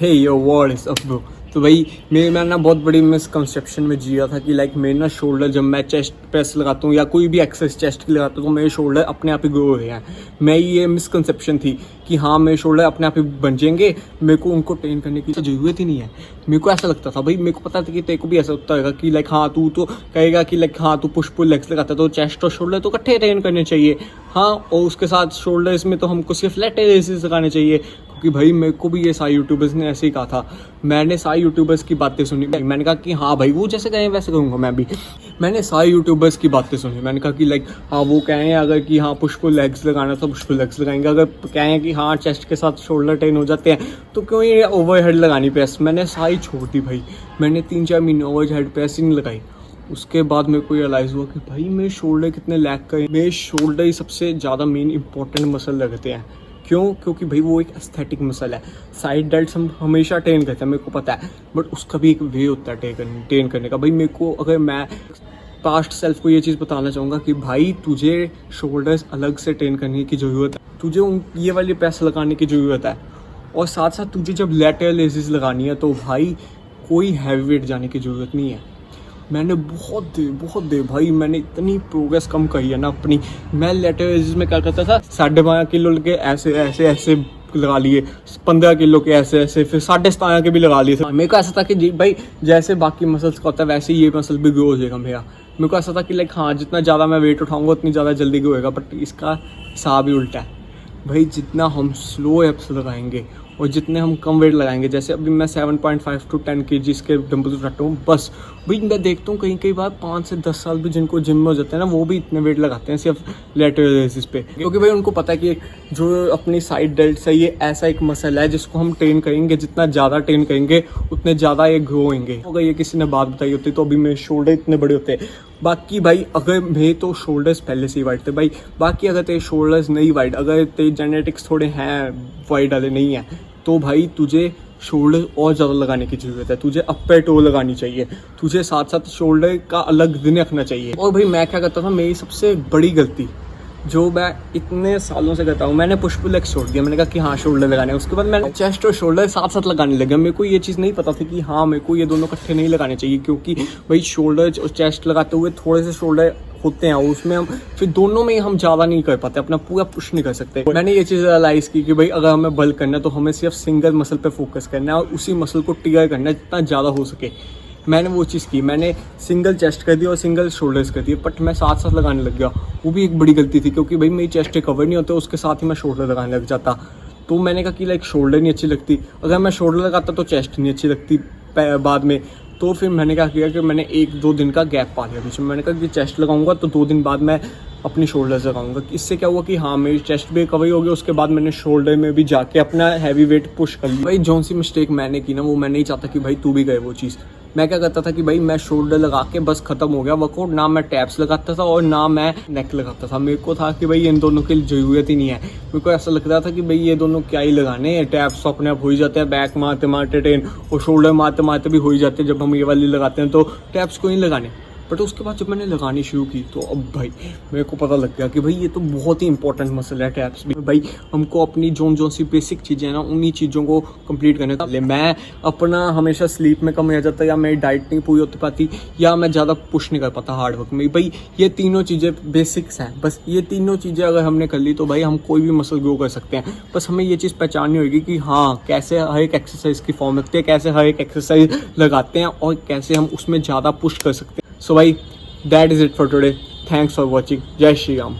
Hey yo what is up bro. तो भाई मैं ना बहुत बड़ी मिसकंसेप्शन में जिया था कि लाइक मेरे ना शोल्डर जब मैं चेस्ट प्रेस लगाता हूँ या कोई भी एक्सरसाइज चेस्ट की लगाता हूँ तो मेरे शोल्डर अपने आप ही ग्रो हो रहे हैं। मैं ये मिसकंसेप्शन थी कि हाँ मेरे शोल्डर अपने आप ही बन जाएंगे, मेरे को उनको ट्रेन करने की ज़रूरत ही नहीं है। मेरे को ऐसा लगता था भाई, मेरे को पता था कि तेरे को भी ऐसा होता होगा कि लाइक हाँ तू तो कहेगा कि लाइक हाँ तू पुश पुल लेग्स लगाता है तो चेस्ट और शोल्डर तो इकट्ठे ट्रेन करने चाहिए। हाँ और उसके साथ शोल्डर्स में तो हमको सिर्फ फ्लैट एक्सरसाइज लगाने चाहिए, क्योंकि भाई मेरे को भी ये सारे यूट्यूबर्स ने ऐसे ही कहा था। मैंने सारे यूट्यूबर्स की बातें सुनी, मैंने कहा कि हाँ भाई वो जैसे कहें वैसे करूँगा मैं भी। मैंने सारे यूट्यूबर्स की बातें सुनी, मैंने कहा कि लाइक हाँ वो कहें अगर कि हाँ पुश पुल लेग्स लगाना तो पुश पुल लेग्स लगाएंगे, अगर कहें कि हाँ चेस्ट के साथ शोल्डर ट्रेन हो जाते हैं तो क्यों ये ओवरहेड लगानी प्रेस। मैंने सारी छोड़ दी भाई, मैंने 3-4 महीने ओवरहेड प्रेस ही नहीं लगाई। उसके बाद मेरे को रियलाइज़ हुआ कि भाई मेरे शोल्डर कितने लैग कर, मेरे शोल्डर ही सबसे ज़्यादा मेन इंपॉर्टेंट मसल लगते हैं। क्यों? क्योंकि भाई वो एक एस्थेटिक मसल है। साइड डेल्ट्स हम हमेशा ट्रेन करते हैं, मेरे को पता है, बट उसका भी एक वे होता है ट्रेन करने का। भाई मेरे को अगर मैं पास्ट सेल्फ को ये चीज़ बताना चाहूँगा कि भाई तुझे शोल्डर्स अलग से ट्रेन करने की ज़रूरत है, तुझे ये वाली प्रेस लगाने की ज़रूरत है, और साथ साथ तुझे जब लैटरल रेज़ेस लगानी है तो भाई कोई हैवी वेट जाने की ज़रूरत नहीं है। मैंने बहुत देर भाई मैंने इतनी प्रोग्रेस कम करी है ना अपनी। मैं लेटर रेज़ेस में क्या करता था, 12.5 किलो के ऐसे लगा लिए, 15 किलो के ऐसे, फिर 17.5 के भी लगा लिए थे। मेरे को ऐसा था कि जी भाई जैसे बाकी मसल्स का होता है वैसे ही ये मसल भी ग्रो हो जाएगा मेरा। मेरे को ऐसा था कि लाइक हाँ जितना ज़्यादा मैं वेट उठाऊंगा उतनी ज़्यादा जल्दी ग्रो होएगा, बट इसका हिसाब ही उल्टा है भाई। जितना हम स्लो एप्स लगाएंगे और जितने हम कम वेट लगाएंगे, जैसे अभी मैं 7.5 to 10 kg के डंबल्स उठाता हूँ बस। भाई मैं देखता हूँ कई बार 5 से 10 साल भी जिनको जिम में हो जाते हैं ना, वो भी इतने वेट लगाते हैं सिर्फ लेटरल रेज़ेस पे, क्योंकि भाई उनको पता है कि जो अपनी साइड डेल्ट्स है ये ऐसा एक मसल है जिसको हम ट्रेन करेंगे, जितना ज़्यादा ट्रेन करेंगे उतने ज़्यादा ये ग्रो होंगे। अगर ये किसी ने बात बताई होती तो अभी मेरे शोल्डर इतने बड़े होते। बाकी भाई अगर मेरे तो शोल्डर्स पहले से ही वाइड थे भाई, बाकी अगर तेरे शोल्डर्स नहीं वाइड, अगर तेरे जेनेटिक्स थोड़े हैं वाइड वाले नहीं है तो भाई तुझे शोल्डर और ज़्यादा लगाने की ज़रूरत है। तुझे अपर टो लगानी चाहिए, तुझे साथ साथ शोल्डर का अलग दिन रखना चाहिए। और भाई मैं क्या करता था, मेरी सबसे बड़ी गलती जो मैं इतने सालों से करता हूँ, मैंने पुश पुल लेग्स छोड़ दिया। मैंने कहा कि हाँ शोल्डर लगाने, उसके बाद मैंने चेस्ट और शोल्डर साथ साथ लगाने लगा। मेरे को ये चीज़ नहीं पता थी कि हाँ मेरे को ये दोनों इकट्ठे नहीं लगाने चाहिए, क्योंकि भाई शोल्डर और चेस्ट लगाते हुए थोड़े से शोल्डर होते हैं, उसमें हम फिर दोनों में हम ज़्यादा नहीं कर पाते, अपना पूरा पुश नहीं कर सकते। मैंने ये चीज़ रियलाइज़ की कि भाई अगर हमें बल्क करना है तो हमें सिर्फ सिंगल मसल पे फोकस करना है और उसी मसल को ट्रिगर करना है जितना ज़्यादा हो सके। मैंने वो चीज़ की, मैंने सिंगल चेस्ट कर दिया और सिंगल शोल्डर्स कर दिए, बट मैं साथ साथ लगाने लग गया। वो भी एक बड़ी गलती थी, क्योंकि भाई मेरी चेस्ट कवर नहीं होते, उसके साथ ही मैं शोल्डर लगाने लग जाता। तो मैंने कहा कि लाइक शोल्डर नहीं अच्छी लगती, अगर मैं शोल्डर लगाता तो चेस्ट नहीं अच्छी लगती बाद में। तो फिर मैंने क्या किया कि मैंने 1-2 दिन का गैप पा लिया बीच में। मैंने कहा कि चेस्ट लगाऊंगा तो 2 दिन बाद मैं अपनी शोल्डर्स लगाऊंगा। इससे क्या हुआ कि हाँ मेरी चेस्ट भी कवर हो गई, उसके बाद मैंने शोल्डर में भी जाके अपना हैवी वेट पुश कर लिया। भाई जौन सी मिस्टेक मैंने की ना, वो मैं नहीं चाहता कि भाई तू भी गए वो चीज़। मैं क्या करता था कि भाई मैं शोल्डर लगा के बस खत्म हो गया वर्कआउट, ना मैं टैप्स लगाता था और ना मैं नेक लगाता था। मेरे को था कि भाई इन दोनों की ज़रूरत ही नहीं है। मेरे को ऐसा लग रहा था कि भाई ये दोनों क्या ही लगाने हैं, टैप्स तो अपने आप हो ही जाते हैं, बैक मारते मारते ट्रेन और शोल्डर मारते मारते भी हो ही जाते हैं जब हम ये वाली लगाते हैं, तो टैप्स को नहीं लगाने। बट उसके बाद जब मैंने लगानी शुरू की तो अब भाई मेरे को पता लग गया कि भाई ये तो बहुत ही इंपॉर्टेंट मसल है टैप्स भी। भाई हमको अपनी जो सी बेसिक चीज़ें हैं ना उन्हीं चीज़ों को कंप्लीट करने का। मैं अपना हमेशा स्लीप में कम रह जाता, या मेरी डाइट नहीं पूरी होती पाती, या मैं ज़्यादा पुश नहीं कर पाता हार्ड वर्क में। भाई ये तीनों चीज़ें बेसिक्स हैं, बस ये तीनों चीज़ें अगर हमने कर ली तो भाई हम कोई भी मसल ग्रो कर सकते हैं। बस हमें ये चीज़ पहचाननी होगी कि हाँ कैसे हर एक एक्सरसाइज की फॉर्म रखते हैं, कैसे हर एक एक्सरसाइज लगाते हैं और कैसे हम उसमें ज़्यादा पुश कर सकते हैं। सो भाई that is it for today. Thanks for watching. जय श्री राम।